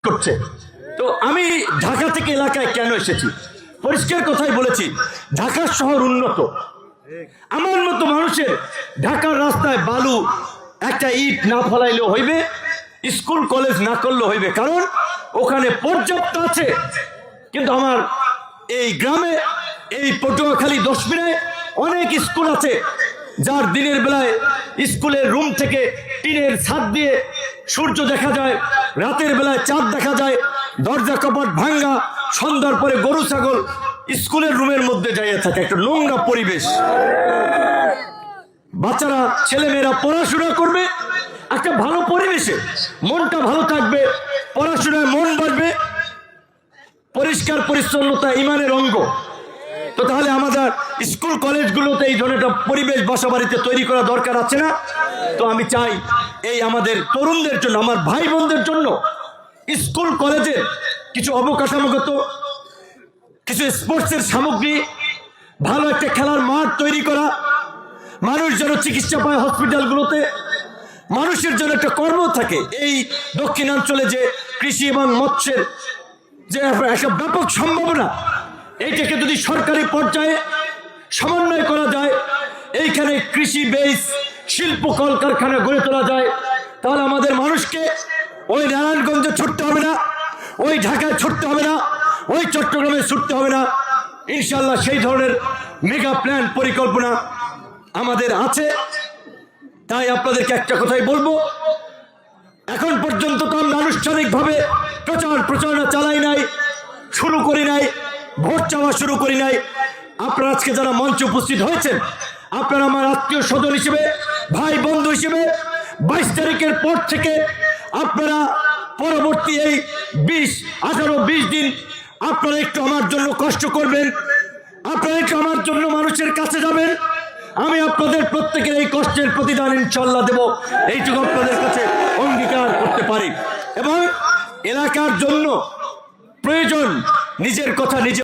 করছে। তো আমি ঢাকা থেকে এলাকায় কেন এসেছি, পরিষ্কার কথাই বলেছি, ঢাকা শহর উন্নত। আমার মতো মানুষের ঢাকার রাস্তায় বালু একটা ইট না ফলাইলেও হইবে, স্কুল কলেজ না করলেও হইবে, কারণ ওখানে পর্যাপ্ত আছে। কিন্তু আমার এই গ্রামে, এই পটুয়াখালী দশমিনায় অনেক স্কুল আছে যার দিনের বেলায় স্কুলের রুম থেকে টিনের ছাদ দিয়ে সূর্য দেখা যায়, রাতের বেলায় চাঁদ দেখা যায়, দরজা কপাট ভাঙ্গা, সন্ধ্যার পরে গরু ছাগল স্কুলের রুমের মধ্যে যাইয়া থাকে, একটা নোংরা পরিবেশ। বাচ্চারা ছেলেমেয়েরা পড়াশোনা করবে একটা ভালো পরিবেশে, মনটা ভালো থাকবে, পড়াশোনায় মন বাড়বে, পরিষ্কার পরিচ্ছন্নতা ইমানের অঙ্গ। তো তাহলে আমাদের স্কুল কলেজগুলোতে এই ধরনের একটা পরিবেশ বাসা বাড়িতে তৈরি করা দরকার আছে না? তো আমি চাই এই আমাদের তরুণদের জন্য, আমার ভাই বোনদের জন্য স্কুল কলেজে কিছু অবকাঠামোগত, কিছু স্পোর্টসের সামগ্রী, ভালো একটা খেলার মাঠ তৈরি করা, মানুষ যেন চিকিৎসা পায় হসপিটালগুলোতে, মানুষের জন্য একটা কর্ম থাকে। এই দক্ষিণাঞ্চলে যে কৃষি এবং মৎস্যের যে একটা ব্যাপক সম্ভাবনা, এইটাকে যদি সরকারি পর্যায়ে সমন্বয় করা যায়, এইখানে কৃষি বেস শিল্প কলকারখানা গড়ে তোলা যায়, তাহলে আমাদের মানুষকে ওই নারায়ণগঞ্জে ছুটতে হবে না, ওই ঢাকায় ছুটতে হবে না, ওই চট্টগ্রামে ছুটতে হবে না। ইনশাল্লাহ সেই ধরনের মেগা প্ল্যান পরিকল্পনা আমাদের আছে। তাই আপনাদেরকে একটা কথাই বলবো, এখন পর্যন্ত তো আমরা আনুষ্ঠানিকভাবে প্রচারণা চালাই নাই, শুরু করি নাই, ভোট চাওয়া শুরু করি নাই। আপনারা আজকে যারা মঞ্চে উপস্থিত হয়েছেন, আপনারা আমার আত্মীয় স্বজন হিসেবে, ভাই বন্ধু হিসেবে 22 তারিখের পর থেকে আপনারা পরবর্তী এই 18-20 দিন আপনারা একটু আমার জন্য কষ্ট করবেন, আপনারা একটু আমার জন্য মানুষের কাছে যাবেন। আমি আপনাদের প্রত্যেকের এই কষ্টের প্রতিদান ইনশাল্লাহ দেব, এইটুকু আপনাদের কাছে অঙ্গীকার করতে পারি। এবং এলাকার জন্য প্রয়োজন নিজের কথা নিজে